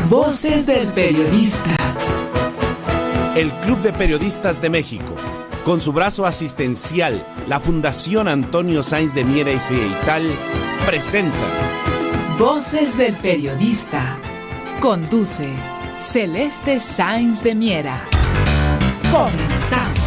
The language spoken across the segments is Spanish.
Voces del Periodista. El Club de Periodistas de México, con su brazo asistencial, la Fundación Antonio Sáenz de Miera y Frieital, presenta Voces del Periodista. Conduce Celeste Sáenz de Miera. Comenzamos.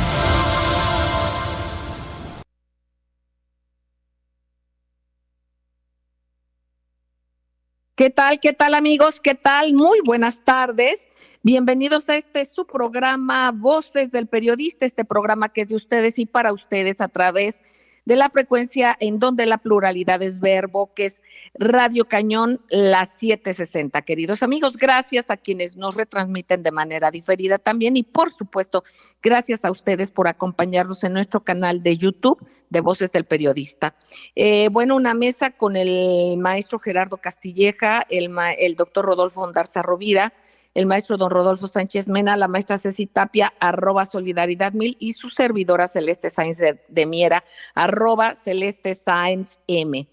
¿Qué tal amigos? ¿Qué tal? Muy buenas tardes. Bienvenidos a su programa Voces del Periodista, este programa que es de ustedes y para ustedes a través de la frecuencia en donde la pluralidad es verbo, que es Radio Cañón, la 760. Queridos amigos, gracias a quienes nos retransmiten de manera diferida también y por supuesto, gracias a ustedes por acompañarnos en nuestro canal de YouTube de Voces del Periodista. Una mesa con el maestro Gerardo Castilleja, el doctor Rodolfo Ondarza Rovira, el maestro don Rodolfo Sánchez Mena, la maestra Ceci Tapia, @Solidaridad1000 y su servidora Celeste Sáenz de Miera, @Celeste Sáenz M.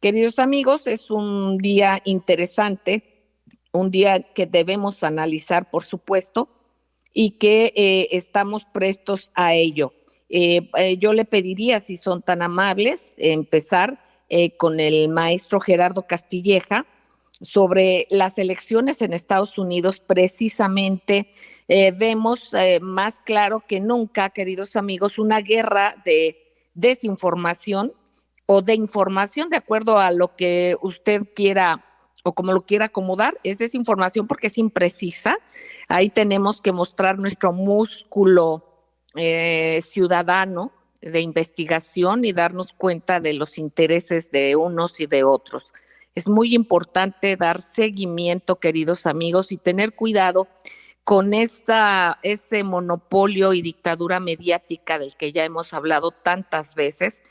Queridos amigos, es un día interesante, un día que debemos analizar, por supuesto, y que estamos prestos a ello. Yo le pediría, si son tan amables, empezar con el maestro Gerardo Castilleja, sobre las elecciones en Estados Unidos. Precisamente vemos más claro que nunca, queridos amigos, una guerra de desinformación o de información, de acuerdo a lo que usted quiera o como lo quiera acomodar. Es desinformación porque es imprecisa. Ahí tenemos que mostrar nuestro músculo ciudadano de investigación y darnos cuenta de los intereses de unos y de otros. Es muy importante dar seguimiento, queridos amigos, y tener cuidado con ese monopolio y dictadura mediática del que ya hemos hablado tantas veces,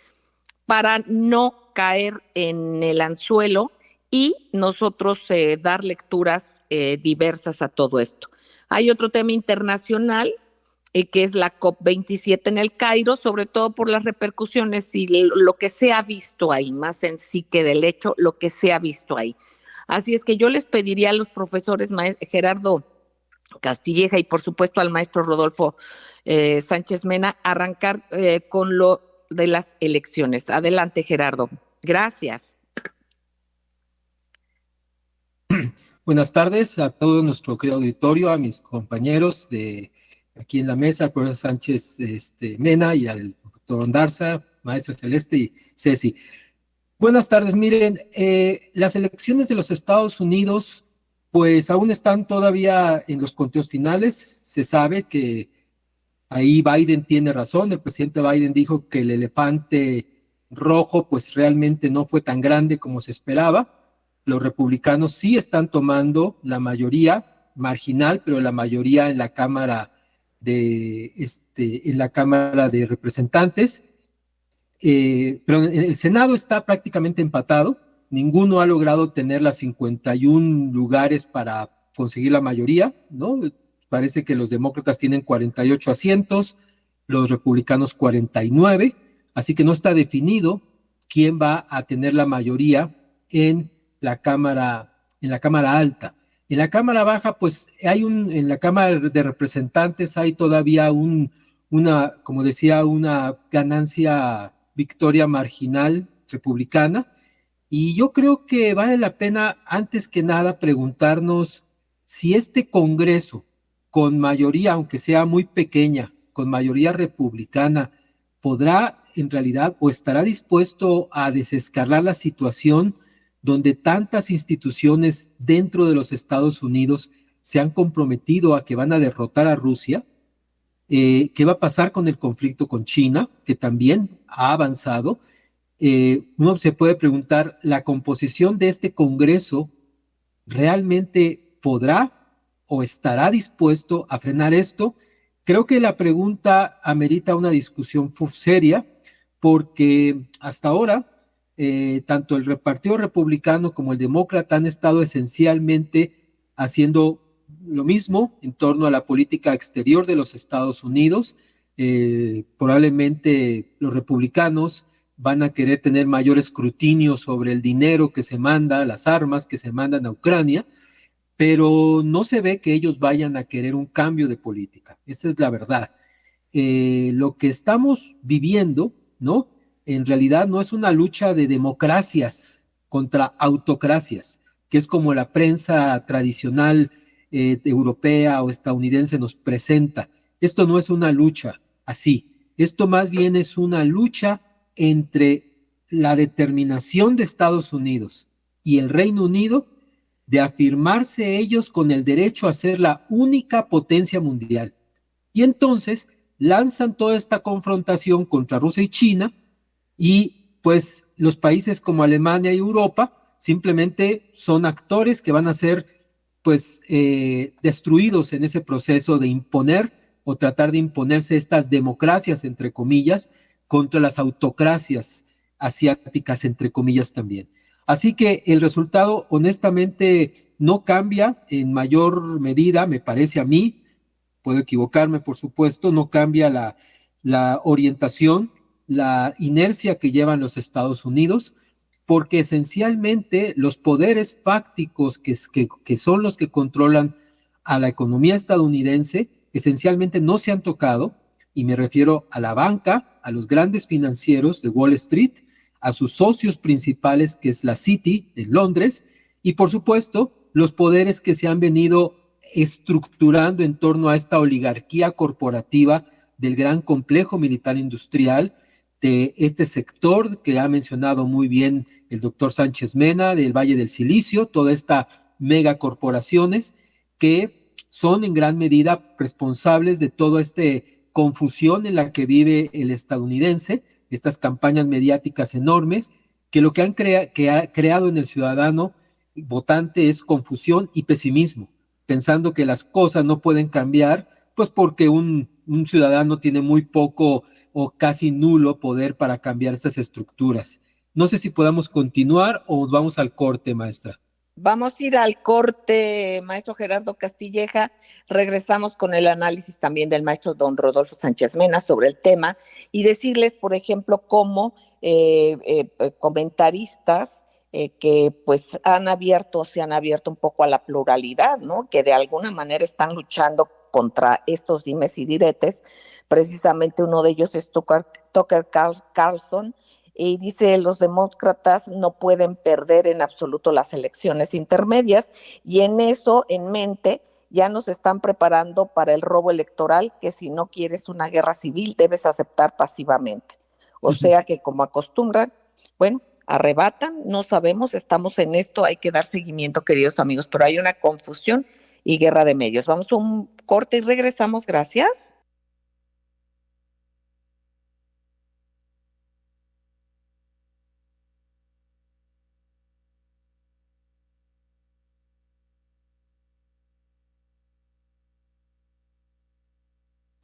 para no caer en el anzuelo y nosotros dar lecturas diversas a todo esto. Hay otro tema internacional que es la COP27 en el Cairo, sobre todo por las repercusiones y lo que se ha visto ahí, más en sí que del hecho, lo que se ha visto ahí. Así es que yo les pediría a los profesores Gerardo Castilleja y por supuesto al maestro Rodolfo Sánchez Mena arrancar con lo de las elecciones. Adelante, Gerardo. Gracias. Buenas tardes a todo nuestro querido auditorio, a mis compañeros de aquí en la mesa, al profesor Sánchez Mena y al doctor Ondarza, maestra Celeste y Ceci. Buenas tardes. Miren, las elecciones de los Estados Unidos pues aún están todavía en los conteos finales. Se sabe que ahí Biden tiene razón. El presidente Biden dijo que el elefante rojo pues realmente no fue tan grande como se esperaba. Los republicanos sí están tomando la mayoría marginal, pero la mayoría en la Cámara en la Cámara de Representantes, pero en el Senado está prácticamente empatado. Ninguno ha logrado tener las 51 lugares para conseguir la mayoría, ¿no? Parece que los demócratas tienen 48 asientos, los republicanos 49, así que no está definido quién va a tener la mayoría en la Cámara Alta. En la Cámara Baja, pues en la Cámara de Representantes hay todavía como decía, una victoria marginal republicana, y yo creo que vale la pena, antes que nada, preguntarnos si este Congreso, con mayoría, aunque sea muy pequeña, con mayoría republicana, podrá en realidad o estará dispuesto a desescalar la situación donde tantas instituciones dentro de los Estados Unidos se han comprometido a que van a derrotar a Rusia. ¿Qué va a pasar con el conflicto con China, que también ha avanzado? Uno se puede preguntar, ¿la composición de este Congreso realmente podrá o estará dispuesto a frenar esto? Creo que la pregunta amerita una discusión seria, porque hasta ahora tanto el Partido Republicano como el Demócrata han estado esencialmente haciendo lo mismo en torno a la política exterior de los Estados Unidos. Probablemente los republicanos van a querer tener mayor escrutinio sobre el dinero que se manda, las armas que se mandan a Ucrania, pero no se ve que ellos vayan a querer un cambio de política. Esa es la verdad. Lo que estamos viviendo, ¿no? En realidad no es una lucha de democracias contra autocracias, que es como la prensa tradicional europea o estadounidense nos presenta. Esto no es una lucha así. Esto más bien es una lucha entre la determinación de Estados Unidos y el Reino Unido de afirmarse ellos con el derecho a ser la única potencia mundial. Y entonces lanzan toda esta confrontación contra Rusia y China, y pues los países como Alemania y Europa simplemente son actores que van a ser pues destruidos en ese proceso de imponer o tratar de imponerse estas democracias, entre comillas, contra las autocracias asiáticas, entre comillas también. Así que el resultado honestamente no cambia en mayor medida, me parece a mí, puedo equivocarme por supuesto, no cambia la orientación, la inercia que llevan los Estados Unidos, porque esencialmente los poderes fácticos que son los que controlan a la economía estadounidense, esencialmente no se han tocado, y me refiero a la banca, a los grandes financieros de Wall Street, a sus socios principales, que es la Citi de Londres, y por supuesto, los poderes que se han venido estructurando en torno a esta oligarquía corporativa del gran complejo militar industrial, de este sector que ha mencionado muy bien el doctor Sánchez Mena, del Valle del Silicio, toda esta megacorporaciones que son en gran medida responsables de toda esta confusión en la que vive el estadounidense, estas campañas mediáticas enormes, que lo que ha creado en el ciudadano votante es confusión y pesimismo, pensando que las cosas no pueden cambiar, pues porque un ciudadano tiene muy poco o casi nulo poder para cambiar esas estructuras. No sé si podamos continuar o vamos al corte, maestra. Vamos a ir al corte, maestro Gerardo Castilleja. Regresamos con el análisis también del maestro don Rodolfo Sánchez Mena sobre el tema y decirles, por ejemplo, cómo comentaristas que pues se han abierto un poco a la pluralidad, ¿no? Que de alguna manera están luchando contra estos dimes y diretes. Precisamente uno de ellos es Tucker Carlson, y dice: los demócratas no pueden perder en absoluto las elecciones intermedias, y en eso, en mente, ya nos están preparando para el robo electoral, que si no quieres una guerra civil debes aceptar pasivamente. O sea que, como acostumbran, bueno, arrebatan, no sabemos, estamos en esto, hay que dar seguimiento, queridos amigos, pero hay una confusión y guerra de medios. Vamos a un corte y regresamos, gracias.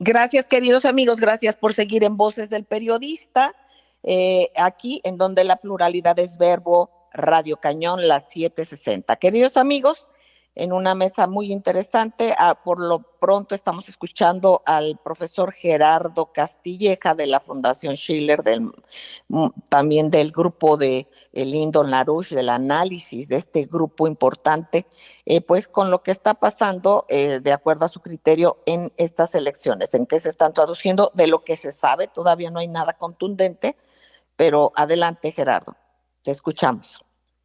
Gracias, queridos amigos, gracias por seguir en Voces del Periodista, aquí en donde la pluralidad es verbo, Radio Cañón, las 7:60. Queridos amigos, en una mesa muy interesante, por lo pronto estamos escuchando al profesor Gerardo Castilleja de la Fundación Schiller, también del grupo de Lyndon LaRouche, del análisis de este grupo importante, pues con lo que está pasando, de acuerdo a su criterio, en estas elecciones, en qué se están traduciendo, de lo que se sabe, todavía no hay nada contundente, pero adelante, Gerardo, te escuchamos.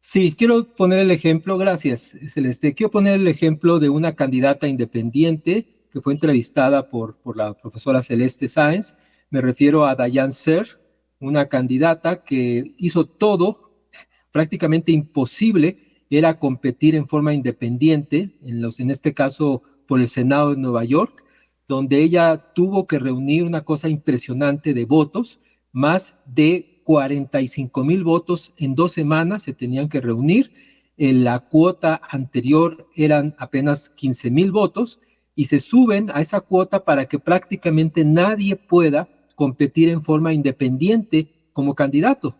Sí, quiero poner el ejemplo, gracias, Celeste. Quiero poner el ejemplo de una candidata independiente que fue entrevistada por la profesora Celeste Sáenz. Me refiero a Diane Seyr, una candidata que hizo todo, prácticamente imposible, era competir en forma independiente, en este caso por el Senado de Nueva York, donde ella tuvo que reunir una cosa impresionante de votos, más de 45,000 votos en 2 semanas se tenían que reunir. En la cuota anterior eran apenas 15,000 votos y se suben a esa cuota para que prácticamente nadie pueda competir en forma independiente como candidato.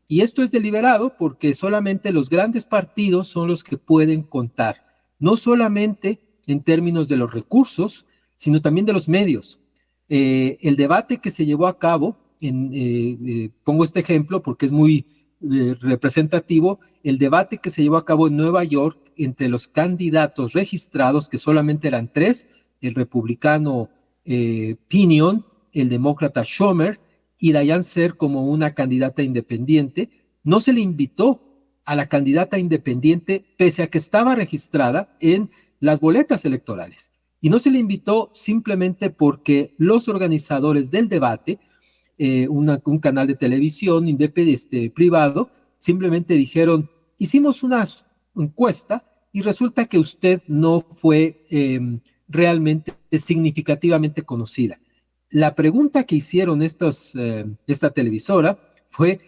Y esto es deliberado porque solamente los grandes partidos son los que pueden contar, no solamente en términos de los recursos, sino también de los medios. El debate que se llevó a cabo, pongo este ejemplo porque es muy representativo el debate que se llevó a cabo en Nueva York entre los candidatos registrados, que solamente eran 3, el republicano Pinion, el demócrata Schumer y Diane Seymour como una candidata independiente. No se le invitó a la candidata independiente pese a que estaba registrada en las boletas electorales. Y no se le invitó simplemente porque los organizadores del debate, un canal de televisión privado, simplemente dijeron, hicimos una encuesta y resulta que usted no fue realmente significativamente conocida. La pregunta que hicieron esta televisora fue,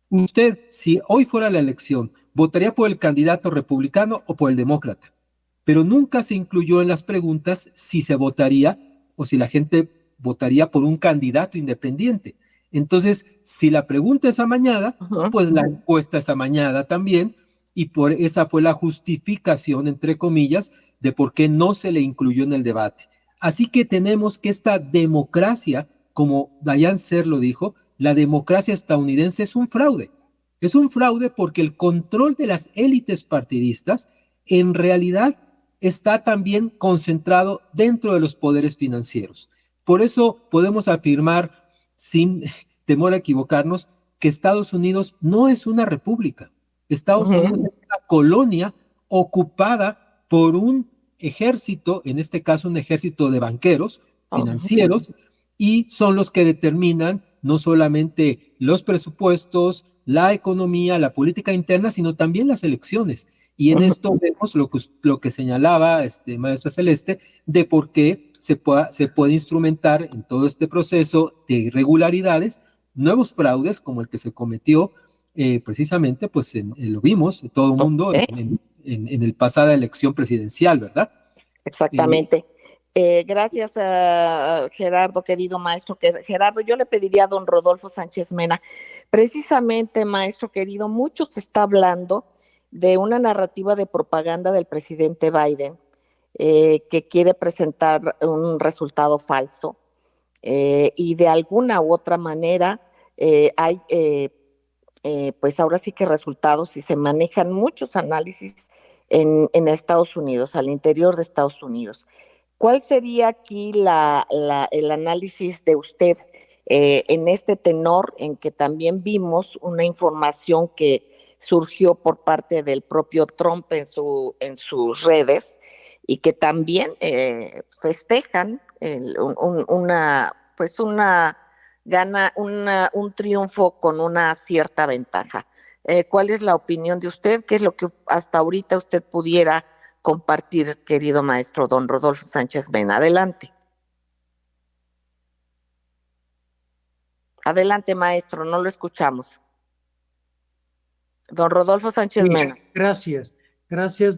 usted, si hoy fuera la elección, ¿votaría por el candidato republicano o por el demócrata? Pero nunca se incluyó en las preguntas si se votaría o si la gente votaría por un candidato independiente. Entonces, si la pregunta es amañada, pues la encuesta es amañada también, y por esa fue la justificación, entre comillas, de por qué no se le incluyó en el debate. Así que tenemos que esta democracia, como Diane Seymour lo dijo, la democracia estadounidense es un fraude. Es un fraude porque el control de las élites partidistas en realidad está también concentrado dentro de los poderes financieros. Por eso podemos afirmar, sin temor a equivocarnos, que Estados Unidos no es una república. Estados Unidos es una colonia ocupada por un ejército, en este caso un ejército de banqueros financieros, y son los que determinan no solamente los presupuestos, la economía, la política interna, sino también las elecciones. Y en esto vemos lo que señalaba maestra Celeste, de por qué se puede instrumentar en todo este proceso de irregularidades nuevos fraudes como el que se cometió precisamente, pues lo vimos todo el mundo en el pasada elección presidencial, ¿verdad? Exactamente. Gracias a Gerardo, querido maestro. Gerardo, yo le pediría a don Rodolfo Sánchez Mena, precisamente, maestro querido, mucho se está hablando de una narrativa de propaganda del presidente Biden que quiere presentar un resultado falso y de alguna u otra manera hay pues ahora sí que resultados y se manejan muchos análisis en Estados Unidos, al interior de Estados Unidos. ¿Cuál sería aquí el análisis de usted en este tenor en que también vimos una información que surgió por parte del propio Trump en sus redes y que también festejan un triunfo con una cierta ventaja? ¿Cuál es la opinión de usted? ¿Qué es lo que hasta ahorita usted pudiera compartir, querido maestro don Rodolfo Sánchez Mena? Adelante. Adelante, maestro, no lo escuchamos. Don Rodolfo Sánchez Mena. Gracias,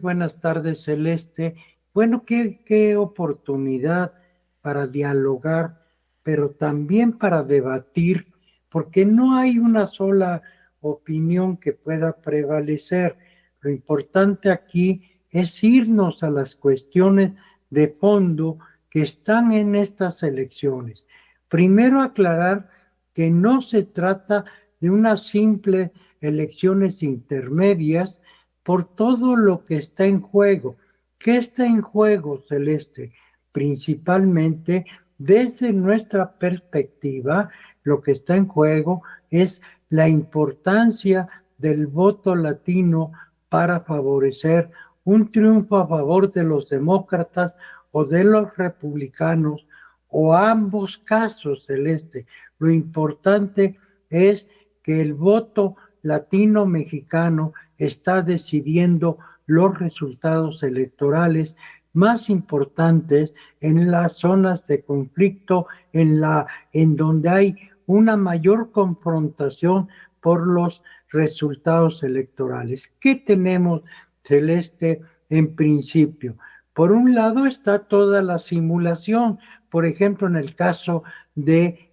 buenas tardes, Celeste. Bueno, qué oportunidad para dialogar, pero también para debatir, porque no hay una sola opinión que pueda prevalecer. Lo importante aquí es irnos a las cuestiones de fondo que están en estas elecciones. Primero, aclarar que no se trata de unas simples elecciones intermedias por todo lo que está en juego. ¿Qué está en juego, Celeste? Principalmente, desde nuestra perspectiva, lo que está en juego es la importancia del voto latino para favorecer un triunfo a favor de los demócratas o de los republicanos, o ambos casos, Celeste. Lo importante es que el voto latino-mexicano está decidiendo los resultados electorales más importantes en las zonas de conflicto, en donde hay una mayor confrontación por los resultados electorales. ¿Qué tenemos, Celeste, en principio? Por un lado está toda la simulación, por ejemplo, en el caso de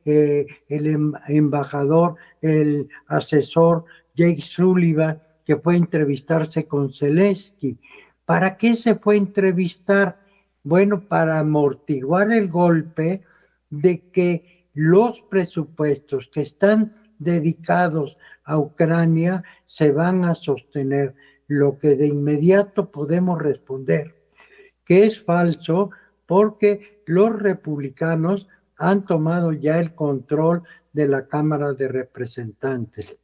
el embajador, el asesor Jake Sullivan, que fue a entrevistarse con Zelensky. ¿Para qué se fue a entrevistar? Bueno, para amortiguar el golpe de que los presupuestos que están dedicados a Ucrania se van a sostener. Lo que de inmediato podemos responder que es falso porque los republicanos han tomado ya el control de la Cámara de Representantes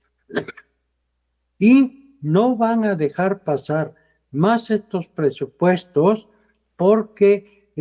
y no van a dejar pasar más estos presupuestos porque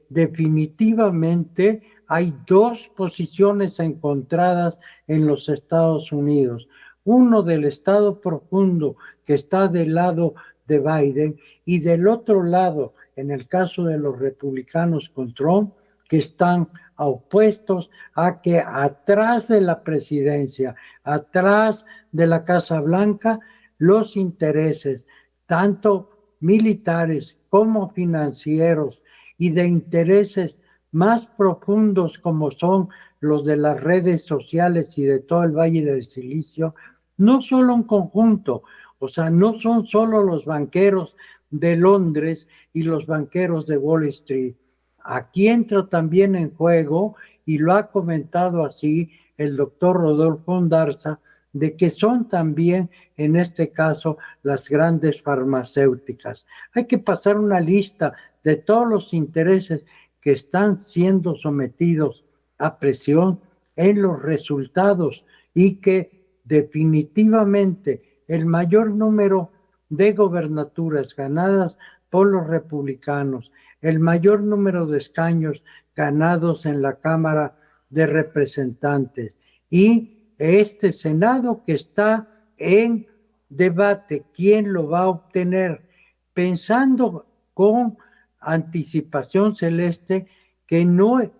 definitivamente hay dos posiciones encontradas en los Estados Unidos. Uno del Estado profundo que está del lado de Biden y del otro lado, en el caso de los republicanos con Trump, que están opuestos a que atrás de la presidencia, atrás de la Casa Blanca, los intereses, tanto militares como financieros y de intereses más profundos como son los de las redes sociales y de todo el Valle del Silicio, no solo un conjunto, o sea, no son solo los banqueros de Londres y los banqueros de Wall Street. Aquí entra también en juego, y lo ha comentado así el doctor Rodolfo Ondarza, de que son también, en este caso, las grandes farmacéuticas. Hay que pasar una lista de todos los intereses que están siendo sometidos a presión en los resultados y que definitivamente el mayor número de gobernaturas ganadas por los republicanos, el mayor número de escaños ganados en la Cámara de Representantes y este Senado que está en debate, ¿quién lo va a obtener? Pensando con anticipación, Celeste, que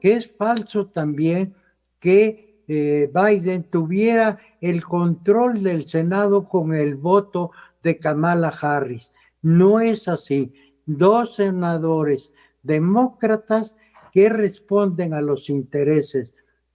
es falso también que Biden tuviera el control del Senado con el voto de Kamala Harris. No es así. Dos senadores demócratas que responden a los intereses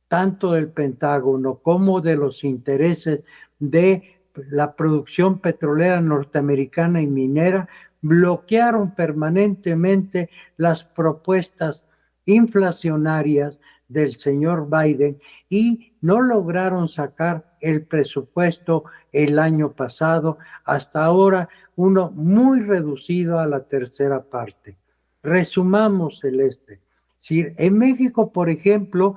tanto del Pentágono como de los intereses de la producción petrolera norteamericana y minera, bloquearon permanentemente las propuestas inflacionarias del señor Biden y no lograron sacar el presupuesto el año pasado, hasta ahora uno muy reducido a la tercera parte. Resumamos, Celeste. Si en México, por ejemplo,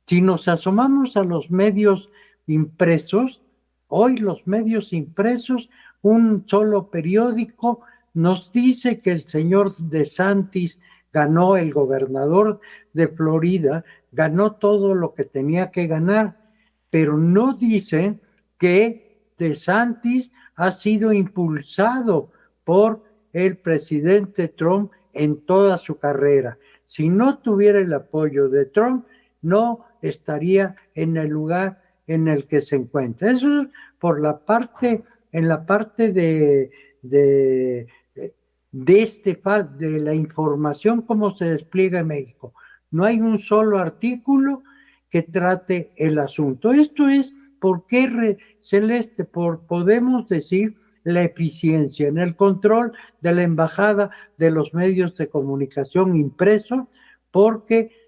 si nos asomamos a los medios impresos, hoy los medios impresos, un solo periódico nos dice que el señor DeSantis ganó, el gobernador de Florida, ganó todo lo que tenía que ganar, pero no dicen que DeSantis ha sido impulsado por el presidente Trump en toda su carrera. Si no tuviera el apoyo de Trump, no estaría en el lugar en el que se encuentra. Eso es por la parte, en la parte de la información como se despliega en México. No hay un solo artículo que trate el asunto. Esto es porque, Celeste, podemos decir la eficiencia en el control de la embajada de los medios de comunicación impresos, porque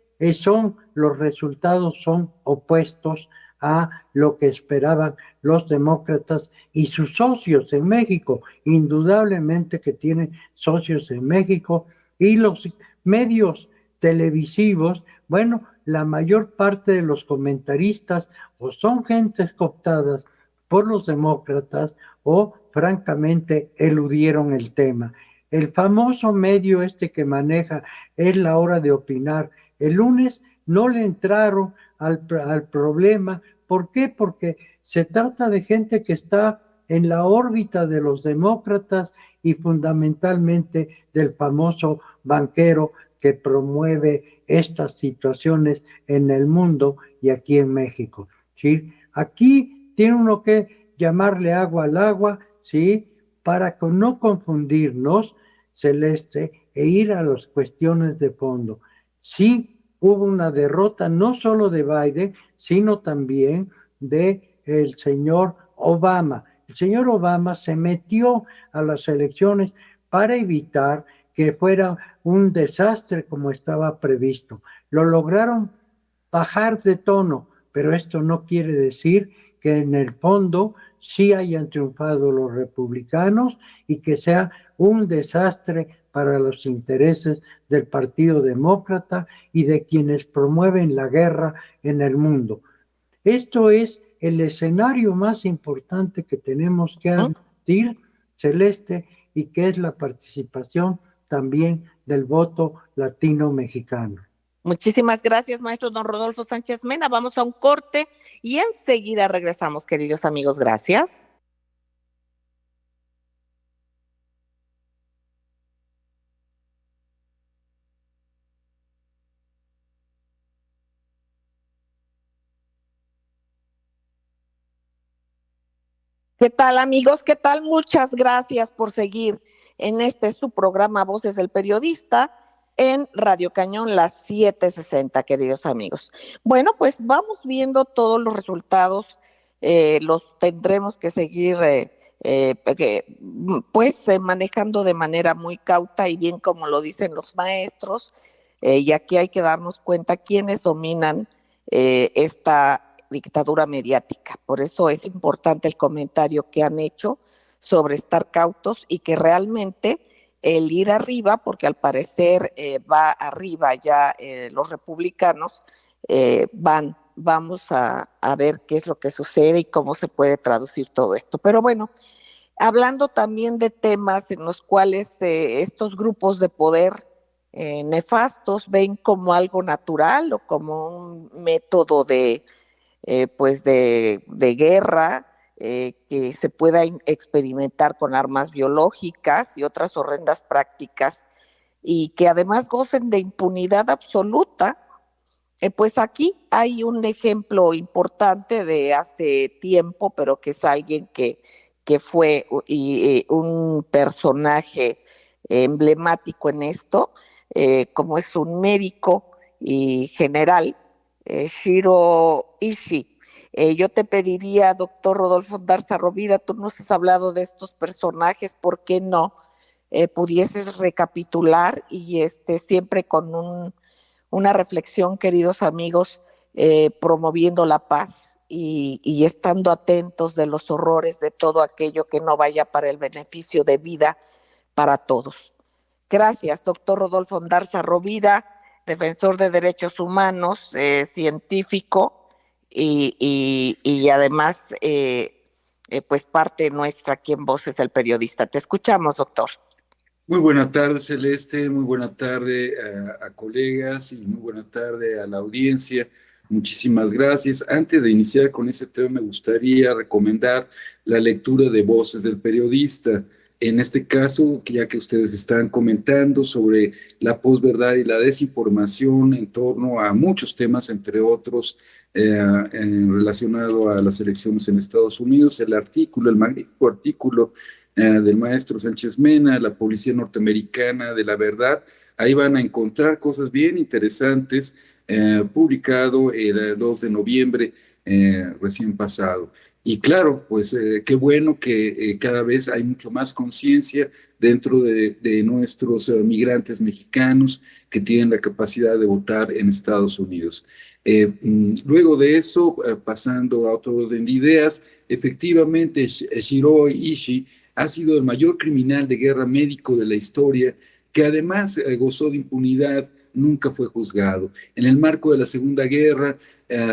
los resultados son opuestos a lo que esperaban los demócratas y sus socios en México, indudablemente que tienen socios en México, y los medios televisivos, bueno, la mayor parte de los comentaristas o son gentes cooptadas por los demócratas o francamente eludieron el tema. El famoso medio que maneja Es la Hora de Opinar, el lunes no le entraron al problema. ¿Por qué? Porque se trata de gente que está en la órbita de los demócratas y fundamentalmente del famoso banquero que promueve estas situaciones en el mundo y aquí en México, ¿sí? Aquí tiene uno que llamarle agua al agua, ¿sí? Para no confundirnos, Celeste, e ir a las cuestiones de fondo. Sí, hubo una derrota no solo de Biden, sino también de el señor Obama. El señor Obama se metió a las elecciones para evitar que fuera un desastre como estaba previsto. Lo lograron bajar de tono, pero esto no quiere decir que en el fondo sí hayan triunfado los republicanos y que sea un desastre para los intereses del Partido Demócrata y de quienes promueven la guerra en el mundo. Esto es el escenario más importante que tenemos que admitir, Celeste, y que es la participación también del voto latino-mexicano. Muchísimas gracias, maestro don Rodolfo Sánchez Mena. Vamos a un corte y enseguida regresamos, queridos amigos. Gracias. ¿Qué tal, amigos? ¿Qué tal? Muchas gracias por seguir en su programa Voces del Periodista en Radio Cañón, las 7:60, queridos amigos. Bueno, pues vamos viendo todos los resultados, los tendremos que seguir manejando de manera muy cauta y bien como lo dicen los maestros, y aquí hay que darnos cuenta quiénes dominan esta dictadura mediática. Por eso es importante el comentario que han hecho sobre estar cautos y que realmente el ir arriba, porque al parecer va arriba ya los republicanos, vamos a ver qué es lo que sucede y cómo se puede traducir todo esto. Pero bueno, hablando también de temas en los cuales estos grupos de poder nefastos ven como algo natural o como un método de guerra, que se pueda experimentar con armas biológicas y otras horrendas prácticas y que además gocen de impunidad absoluta. Pues aquí hay un ejemplo importante de hace tiempo, pero que es alguien que fue un personaje emblemático en esto, como es un médico y general, Shiro Ishii. Yo te pediría, doctor Rodolfo Darza Rovira, tú nos has hablado de estos personajes, ¿por qué no pudieses recapitular y siempre con una reflexión, queridos amigos, promoviendo la paz y estando atentos de los horrores de todo aquello que no vaya para el beneficio de vida para todos? Gracias, doctor Rodolfo Darza Rovira, defensor de derechos humanos, científico y además pues parte nuestra aquí en Voces del Periodista. Te escuchamos, doctor. Muy buena tarde, Celeste, muy buena tarde a colegas y muy buena tarde a la audiencia. Muchísimas gracias. Antes de iniciar con ese tema, me gustaría recomendar la lectura de Voces del Periodista. En este caso, ya que ustedes están comentando sobre la posverdad y la desinformación en torno a muchos temas, entre otros, relacionado a las elecciones en Estados Unidos, el magnífico artículo del maestro Sánchez Mena, la Policía Norteamericana de la Verdad, ahí van a encontrar cosas bien interesantes, publicado el 2 de noviembre recién pasado. Y claro, pues qué bueno que cada vez hay mucho más conciencia dentro de nuestros migrantes mexicanos que tienen la capacidad de votar en Estados Unidos. Luego de eso, pasando a otro orden de ideas, efectivamente Shiro Ishii ha sido el mayor criminal de guerra médico de la historia, que además gozó de impunidad, nunca fue juzgado. En el marco de la Segunda Guerra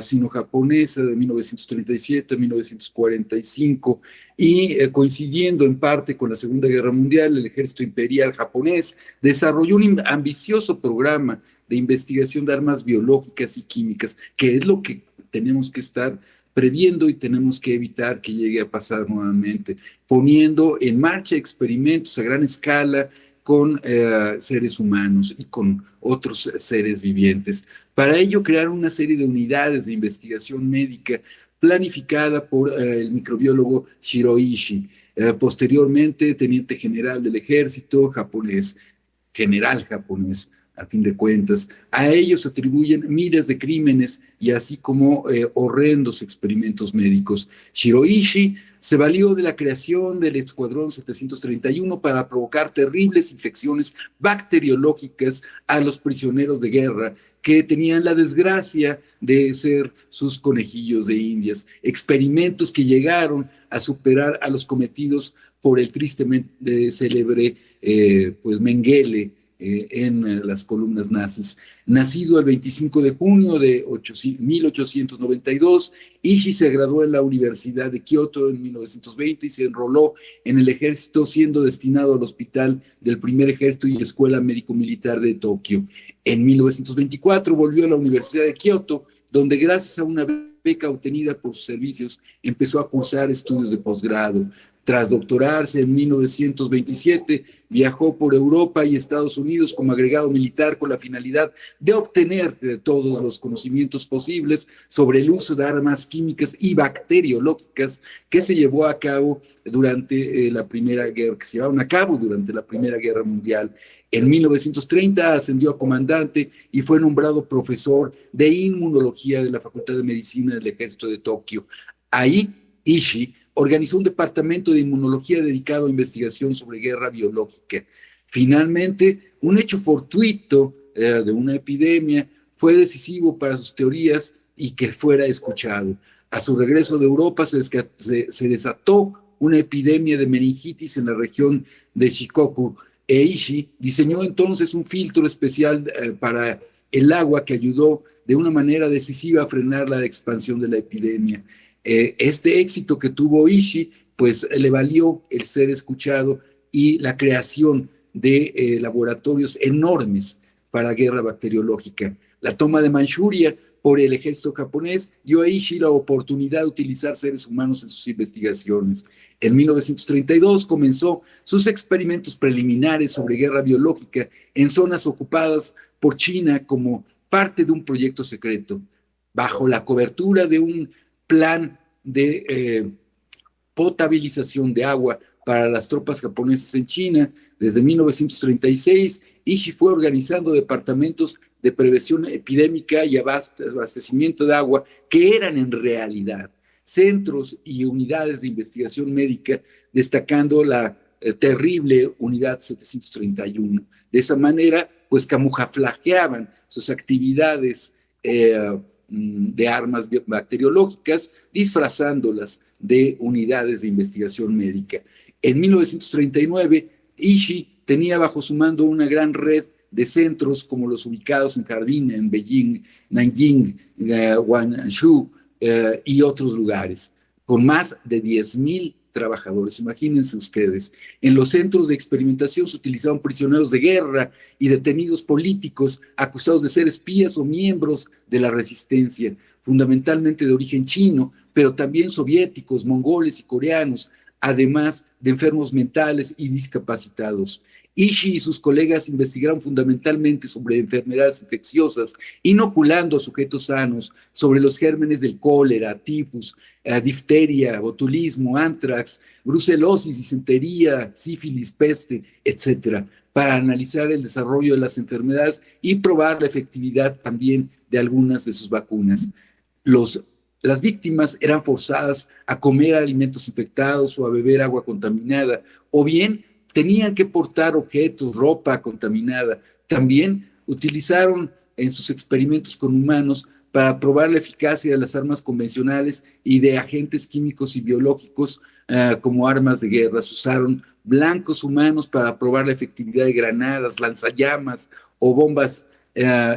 sino-japonesa de 1937 a 1945 y coincidiendo en parte con la Segunda Guerra Mundial, el ejército imperial japonés desarrolló un ambicioso programa de investigación de armas biológicas y químicas, que es lo que tenemos que estar previendo y tenemos que evitar que llegue a pasar nuevamente, poniendo en marcha experimentos a gran escala con seres humanos y con otros seres vivientes. Para ello, crearon una serie de unidades de investigación médica planificada por el microbiólogo Shiro Ishii, posteriormente teniente general del ejército japonés, general japonés, a fin de cuentas. A ellos atribuyen miles de crímenes y así como horrendos experimentos médicos. Shiro Ishii se valió de la creación del Escuadrón 731 para provocar terribles infecciones bacteriológicas a los prisioneros de guerra que tenían la desgracia de ser sus conejillos de indias. Experimentos que llegaron a superar a los cometidos por el tristemente célebre pues Mengele en las columnas nazis. Nacido el 25 de junio de 1892, Ishii se graduó en la Universidad de Kioto en 1920 y se enroló en el ejército, siendo destinado al hospital del primer ejército y escuela médico-militar de Tokio. En 1924 volvió a la Universidad de Kioto, donde gracias a una beca obtenida por sus servicios empezó a cursar estudios de posgrado. Tras doctorarse en 1927, viajó por Europa y Estados Unidos como agregado militar con la finalidad de obtener todos los conocimientos posibles sobre el uso de armas químicas y bacteriológicas que se llevó a cabo durante la Primera Guerra, que se llevaron a cabo durante la Primera Guerra Mundial. En 1930 ascendió a comandante y fue nombrado profesor de inmunología de la Facultad de Medicina del Ejército de Tokio. Ahí, Ishii organizó un departamento de inmunología dedicado a investigación sobre guerra biológica. Finalmente, un hecho fortuito de una epidemia fue decisivo para sus teorías y que fuera escuchado. A su regreso de Europa se desató una epidemia de meningitis en la región de Shikoku. Ishii diseñó entonces un filtro especial para el agua que ayudó de una manera decisiva a frenar la expansión de la epidemia. Este éxito que tuvo Ishii, pues le valió el ser escuchado y la creación de laboratorios enormes para guerra bacteriológica. La toma de Manchuria por el ejército japonés dio a Ishii la oportunidad de utilizar seres humanos en sus investigaciones. En 1932 comenzó sus experimentos preliminares sobre guerra biológica en zonas ocupadas por China como parte de un proyecto secreto, bajo la cobertura de un plan de potabilización de agua para las tropas japonesas en China. Desde 1936, Ishii fue organizando departamentos de prevención epidémica y abastecimiento de agua que eran en realidad centros y unidades de investigación médica, destacando la terrible unidad 731. De esa manera, pues camuflajeaban sus actividades de armas bacteriológicas, disfrazándolas de unidades de investigación médica. En 1939, Ishii tenía bajo su mando una gran red de centros como los ubicados en Harbin, en Beijing, Nanjing, Guangzhou y otros lugares, con más de 10,000 trabajadores. Imagínense ustedes, en los centros de experimentación se utilizaban prisioneros de guerra y detenidos políticos acusados de ser espías o miembros de la resistencia, fundamentalmente de origen chino, pero también soviéticos, mongoles y coreanos, además de enfermos mentales y discapacitados. Ishii y sus colegas investigaron fundamentalmente sobre enfermedades infecciosas, inoculando a sujetos sanos sobre los gérmenes del cólera, tifus, difteria, botulismo, antrax, brucelosis, disentería, sífilis, peste, etc., para analizar el desarrollo de las enfermedades y probar la efectividad también de algunas de sus vacunas. Las víctimas eran forzadas a comer alimentos infectados o a beber agua contaminada, o bien tenían que portar objetos, ropa contaminada. También utilizaron en sus experimentos con humanos para probar la eficacia de las armas convencionales y de agentes químicos y biológicos como armas de guerra. Se usaron blancos humanos para probar la efectividad de granadas, lanzallamas o bombas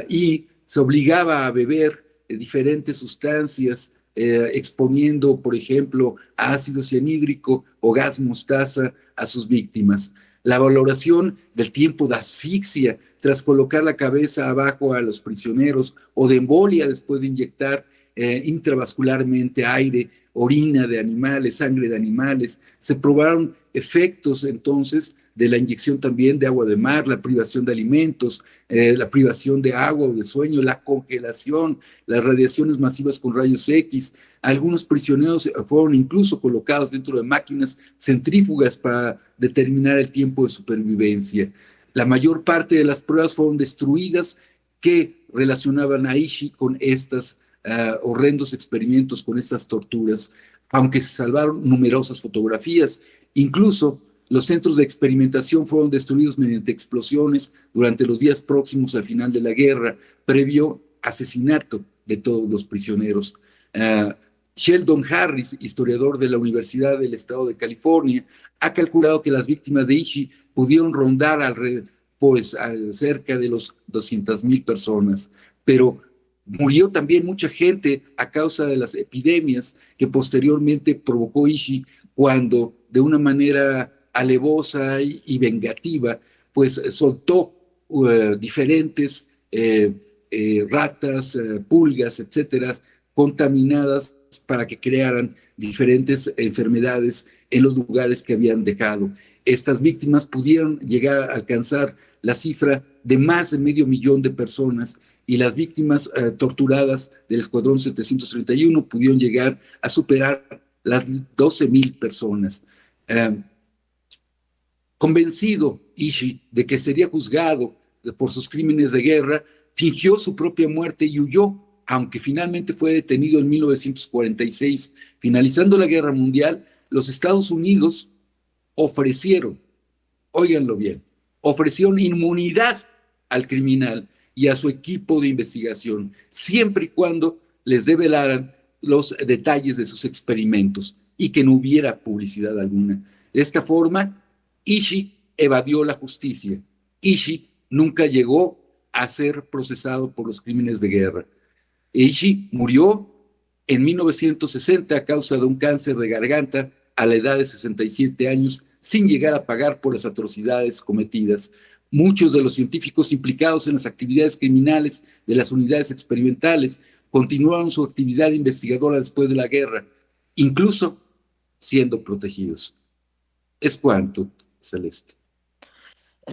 y se obligaba a beber diferentes sustancias exponiendo, por ejemplo, ácido cianhídrico o gas mostaza a sus víctimas. La valoración del tiempo de asfixia tras colocar la cabeza abajo a los prisioneros o de embolia después de inyectar intravascularmente aire, orina de animales, sangre de animales. Se probaron efectos entonces de la inyección también de agua de mar, la privación de alimentos, la privación de agua o de sueño, la congelación, las radiaciones masivas con rayos X. Algunos prisioneros fueron incluso colocados dentro de máquinas centrífugas para determinar el tiempo de supervivencia. La mayor parte de las pruebas fueron destruidas que relacionaban a Ishii con estos horrendos experimentos, con estas torturas. aunque se salvaron numerosas fotografías. Incluso los centros de experimentación fueron destruidos mediante explosiones durante los días próximos al final de la guerra, previo asesinato de todos los prisioneros. Sheldon Harris, historiador de la Universidad del Estado de California, ha calculado que las víctimas de Ishi pudieron rondar cerca de los 200,000 personas, pero murió también mucha gente a causa de las epidemias que posteriormente provocó Ishi, cuando de una manera alevosa y vengativa, pues soltó diferentes ratas, pulgas, etcétera, contaminadas para que crearan diferentes enfermedades en los lugares que habían dejado. Estas víctimas pudieron llegar a alcanzar la cifra de más de 500,000 de personas, y las víctimas torturadas del Escuadrón 731 pudieron llegar a superar las 12,000 personas. Convencido Ishi de que sería juzgado por sus crímenes de guerra, fingió su propia muerte y huyó, aunque finalmente fue detenido en 1946. Finalizando la Guerra Mundial, los Estados Unidos ofrecieron, óiganlo bien, ofrecieron inmunidad al criminal y a su equipo de investigación, siempre y cuando les develaran los detalles de sus experimentos y que no hubiera publicidad alguna. De esta forma, Ishi evadió la justicia. Ishi nunca llegó a ser procesado por los crímenes de guerra. Ishi murió en 1960 a causa de un cáncer de garganta a la edad de 67 años, sin llegar a pagar por las atrocidades cometidas. Muchos de los científicos implicados en las actividades criminales de las unidades experimentales continuaron su actividad investigadora después de la guerra, incluso siendo protegidos. Es cuanto, Celeste.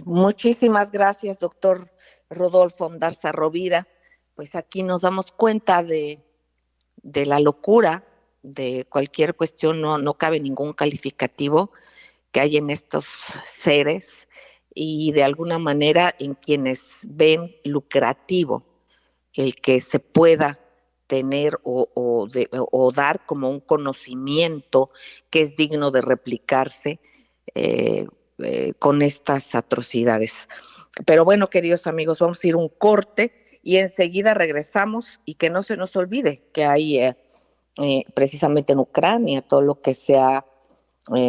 Muchísimas gracias, doctor Rodolfo Ondarza Rovira. Pues aquí nos damos cuenta de la locura de cualquier cuestión, no cabe ningún calificativo que hay en estos seres, y de alguna manera en quienes ven lucrativo el que se pueda tener o dar como un conocimiento que es digno de replicarse con estas atrocidades. Pero bueno, queridos amigos, vamos a ir un corte y enseguida regresamos, y que no se nos olvide que hay precisamente en Ucrania todo lo que se ha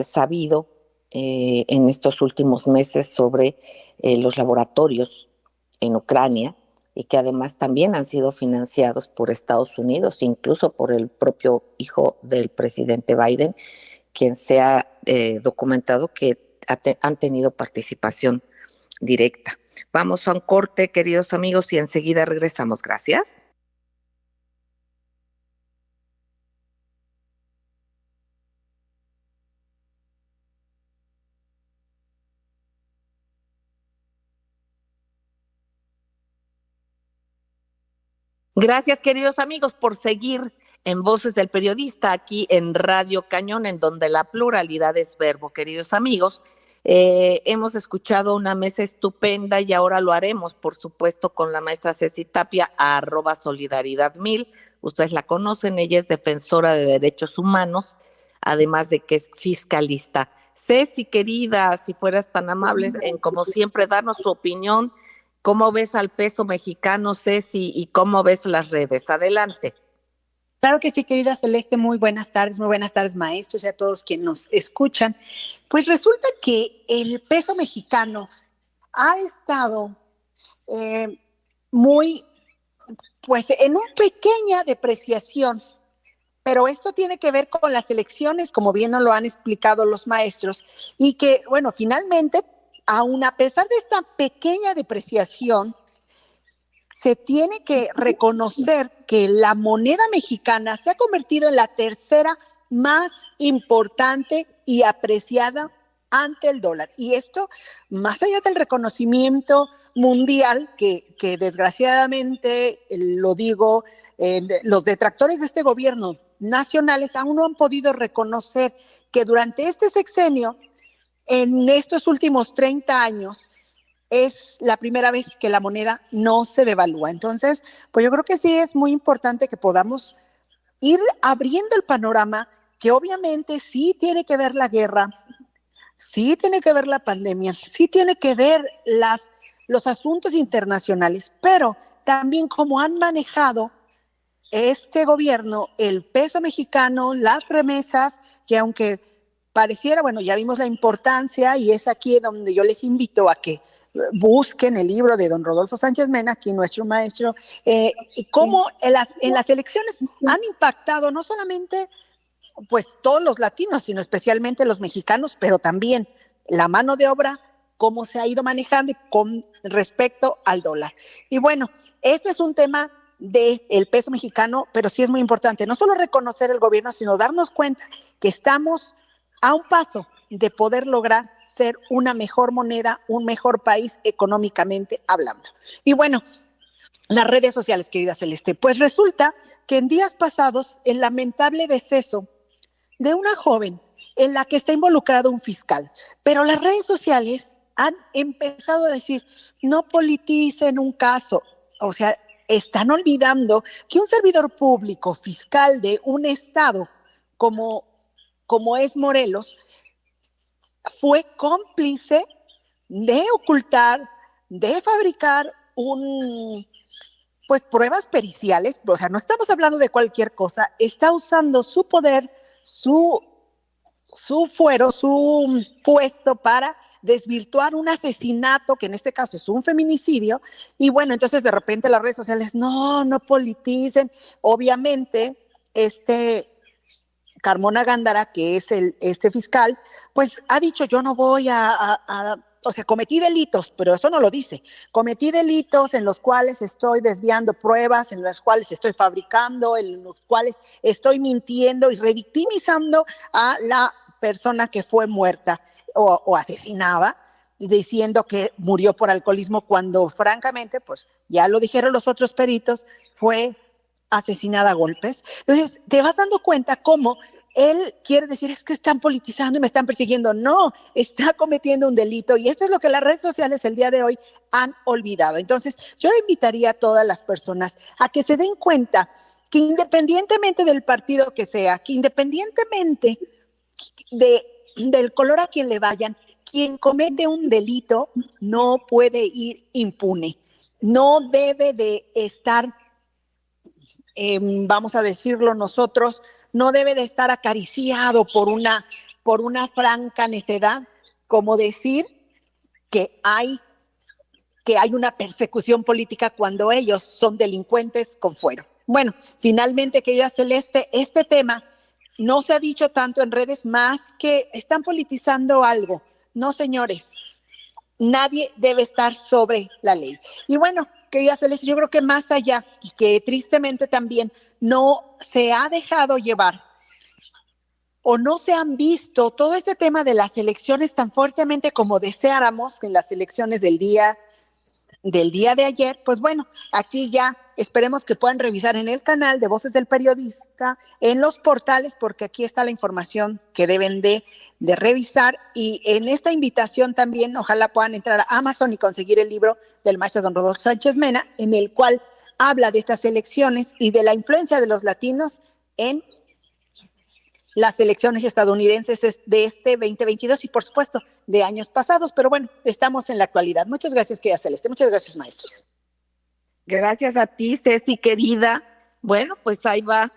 sabido en estos últimos meses sobre los laboratorios en Ucrania, y que además también han sido financiados por Estados Unidos, incluso por el propio hijo del presidente Biden, quien se ha documentado que han tenido participación directa. Vamos a un corte, queridos amigos, y enseguida regresamos. Gracias. Gracias, queridos amigos, por seguir en Voces del Periodista, aquí en Radio Cañón, en donde la pluralidad es verbo. Queridos amigos, hemos escuchado una mesa estupenda y ahora lo haremos, por supuesto, con la maestra Ceci Tapia, @solidaridad1000. Ustedes la conocen, ella es defensora de derechos humanos, además de que es fiscalista. Ceci, querida, si fueras tan amable en, como siempre, darnos su opinión. ¿Cómo ves al peso mexicano, Ceci, y cómo ves las redes? Adelante. Claro que sí, querida Celeste, muy buenas tardes, maestros, y a todos quienes nos escuchan. Pues resulta que el peso mexicano ha estado pues en una pequeña depreciación, pero esto tiene que ver con las elecciones, como bien nos lo han explicado los maestros, y que, bueno, finalmente, aún a pesar de esta pequeña depreciación, se tiene que reconocer que la moneda mexicana se ha convertido en la tercera más importante y apreciada ante el dólar. Y esto, más allá del reconocimiento mundial, que desgraciadamente, lo digo, los detractores de este gobierno nacionales aún no han podido reconocer que durante este sexenio, en estos últimos 30 años, es la primera vez que la moneda no se devalúa. Entonces, pues yo creo que sí es muy importante que podamos ir abriendo el panorama, que obviamente sí tiene que ver la guerra, sí tiene que ver la pandemia, sí tiene que ver los asuntos internacionales, pero también cómo han manejado este gobierno el peso mexicano, las remesas, que aunque pareciera, bueno, ya vimos la importancia y es aquí donde yo les invito a que busquen el libro de don Rodolfo Sánchez Mena, aquí nuestro maestro, cómo en las elecciones han impactado no solamente pues todos los latinos, sino especialmente los mexicanos, pero también la mano de obra, cómo se ha ido manejando con respecto al dólar. Y bueno, este es un tema del peso mexicano, pero sí es muy importante no solo reconocer el gobierno, sino darnos cuenta que estamos a un paso de poder lograr ser una mejor moneda, un mejor país económicamente hablando. Y bueno, las redes sociales, querida Celeste, pues resulta que en días pasados el lamentable deceso de una joven en la que está involucrado un fiscal, pero las redes sociales han empezado a decir, no politicen un caso, o sea, están olvidando que un servidor público fiscal de un estado como es Morelos, fue cómplice de ocultar, de fabricar pues pruebas periciales, o sea, no estamos hablando de cualquier cosa, está usando su poder, su fuero, su puesto para desvirtuar un asesinato, que en este caso es un feminicidio, y bueno, entonces de repente las redes sociales, no politicen, obviamente, Carmona Gándara, que es este fiscal, pues ha dicho, yo no voy o sea, cometí delitos, pero eso no lo dice. Cometí delitos en los cuales estoy desviando pruebas, en los cuales estoy fabricando, en los cuales estoy mintiendo y revictimizando a la persona que fue muerta o asesinada, diciendo que murió por alcoholismo cuando francamente, pues ya lo dijeron los otros peritos, fue asesinada a golpes. Entonces, te vas dando cuenta cómo él quiere decir, es que están politizando y me están persiguiendo. No, está cometiendo un delito y esto es lo que las redes sociales el día de hoy han olvidado. Entonces, yo invitaría a todas las personas a que se den cuenta que independientemente del partido que sea, que independientemente del color a quien le vayan, quien comete un delito no puede ir impune. No debe de estar vamos a decirlo nosotros, no debe de estar acariciado por una franca necedad, como decir que hay una persecución política cuando ellos son delincuentes con fuero. Bueno, finalmente, querida Celeste, este tema no se ha dicho tanto en redes, más que están politizando algo. No, señores, nadie debe estar sobre la ley. Y bueno, querida Celeste, yo creo que más allá, y que tristemente también no se ha dejado llevar o no se han visto todo este tema de las elecciones tan fuertemente como deseáramos en las elecciones del día de ayer, pues bueno, aquí ya esperemos que puedan revisar en el canal de Voces del Periodista, en los portales, porque aquí está la información que deben de revisar, y en esta invitación también ojalá puedan entrar a Amazon y conseguir el libro del maestro don Rodolfo Sánchez Mena, en el cual habla de estas elecciones y de la influencia de los latinos en las elecciones estadounidenses de este 2022 y por supuesto de años pasados, pero bueno, estamos en la actualidad. Muchas gracias, querida Celeste, muchas gracias, maestros. Gracias a ti, Ceci, querida. Bueno, pues ahí va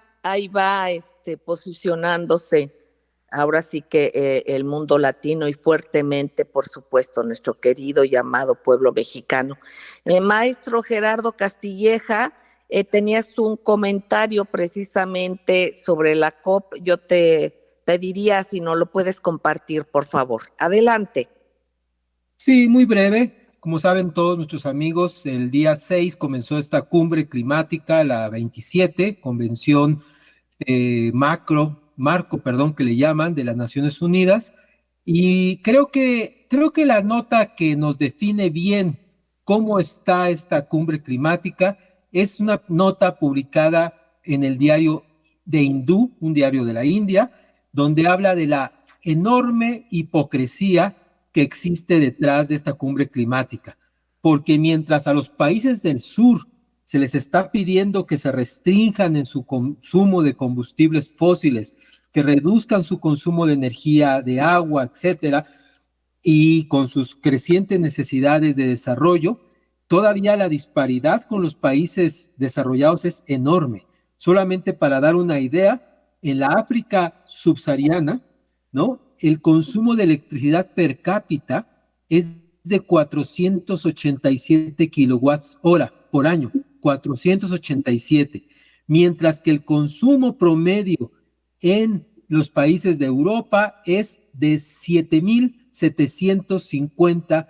posicionándose ahora sí que el mundo latino y fuertemente, por supuesto, nuestro querido y amado pueblo mexicano. Maestro Gerardo Castilleja, tenías un comentario precisamente sobre la COP. Yo te pediría si no lo puedes compartir, por favor. Adelante. Sí, muy breve. Como saben todos nuestros amigos, el día 6 comenzó esta cumbre climática, la 27, convención marco, que le llaman, de las Naciones Unidas. Y creo que la nota que nos define bien cómo está esta cumbre climática es una nota publicada en el diario de Hindú, un diario de la India, donde habla de la enorme hipocresía que existe detrás de esta cumbre climática. Porque mientras a los países del sur se les está pidiendo que se restrinjan en su consumo de combustibles fósiles que reduzcan su consumo de energía, de agua, etcétera, y con sus crecientes necesidades de desarrollo, todavía la disparidad con los países desarrollados es enorme. Solamente para dar una idea, en la África subsahariana, ¿no?, el consumo de electricidad per cápita es de 487 kilowatts hora por año, 487, mientras que el consumo promedio en los países de Europa es de 7,750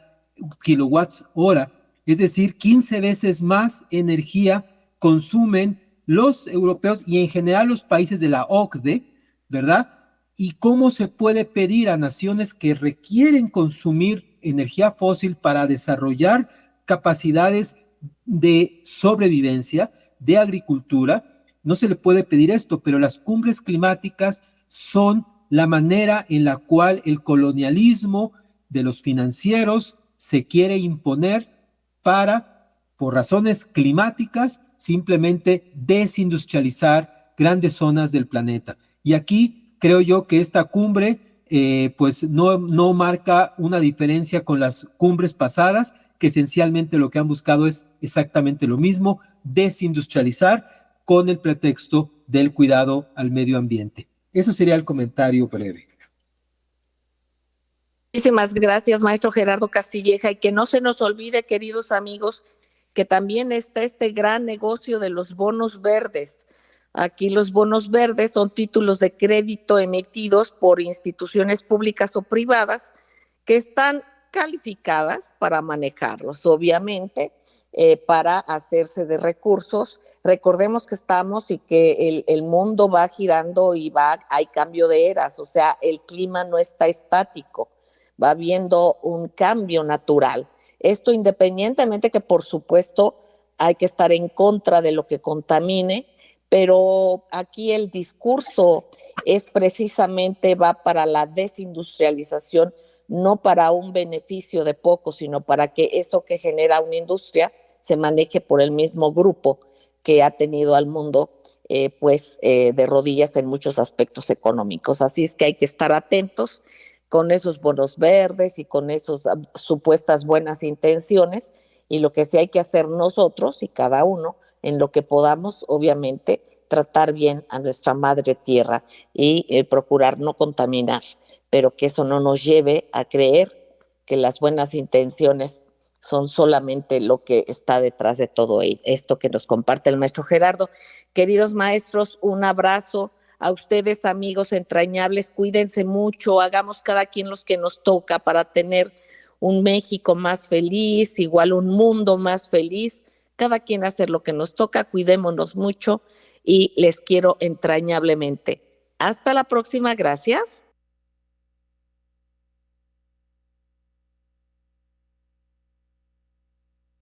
kilowatts hora, es decir, 15 veces más energía consumen los europeos y en general los países de la OCDE, ¿verdad? ¿Y cómo se puede pedir a naciones que requieren consumir energía fósil para desarrollar capacidades de sobrevivencia, de agricultura? No se le puede pedir esto, pero las cumbres climáticas son la manera en la cual el colonialismo de los financieros se quiere imponer para, por razones climáticas, simplemente desindustrializar grandes zonas del planeta. Y aquí creo yo que esta cumbre pues no marca una diferencia con las cumbres pasadas, que esencialmente lo que han buscado es exactamente lo mismo, desindustrializar con el pretexto del cuidado al medio ambiente. Eso sería el comentario breve. Muchísimas gracias, maestro Gerardo Castilleja, y que no se nos olvide, queridos amigos, que también está este gran negocio de los bonos verdes. Aquí los bonos verdes son títulos de crédito emitidos por instituciones públicas o privadas que están calificadas para manejarlos, obviamente, para hacerse de recursos. Recordemos que estamos y que el mundo va girando y hay cambio de eras, o sea, el clima no está estático, va habiendo un cambio natural. Esto independientemente que, por supuesto, hay que estar en contra de lo que contamine, pero aquí el discurso es precisamente va para la desindustrialización, no para un beneficio de pocos, sino para que eso que genera una industria se maneje por el mismo grupo que ha tenido al mundo de rodillas en muchos aspectos económicos. Así es que hay que estar atentos con esos bonos verdes y con esas supuestas buenas intenciones, y lo que sí hay que hacer nosotros y cada uno en lo que podamos, obviamente, tratar bien a nuestra madre tierra y procurar no contaminar, pero que eso no nos lleve a creer que las buenas intenciones son solamente lo que está detrás de todo esto que nos comparte el maestro Gerardo. Queridos maestros, un abrazo a ustedes, amigos entrañables, cuídense mucho, hagamos cada quien los que nos toca para tener un México más feliz, igual un mundo más feliz, cada quien hacer lo que nos toca, cuidémonos mucho y les quiero entrañablemente. Hasta la próxima, gracias.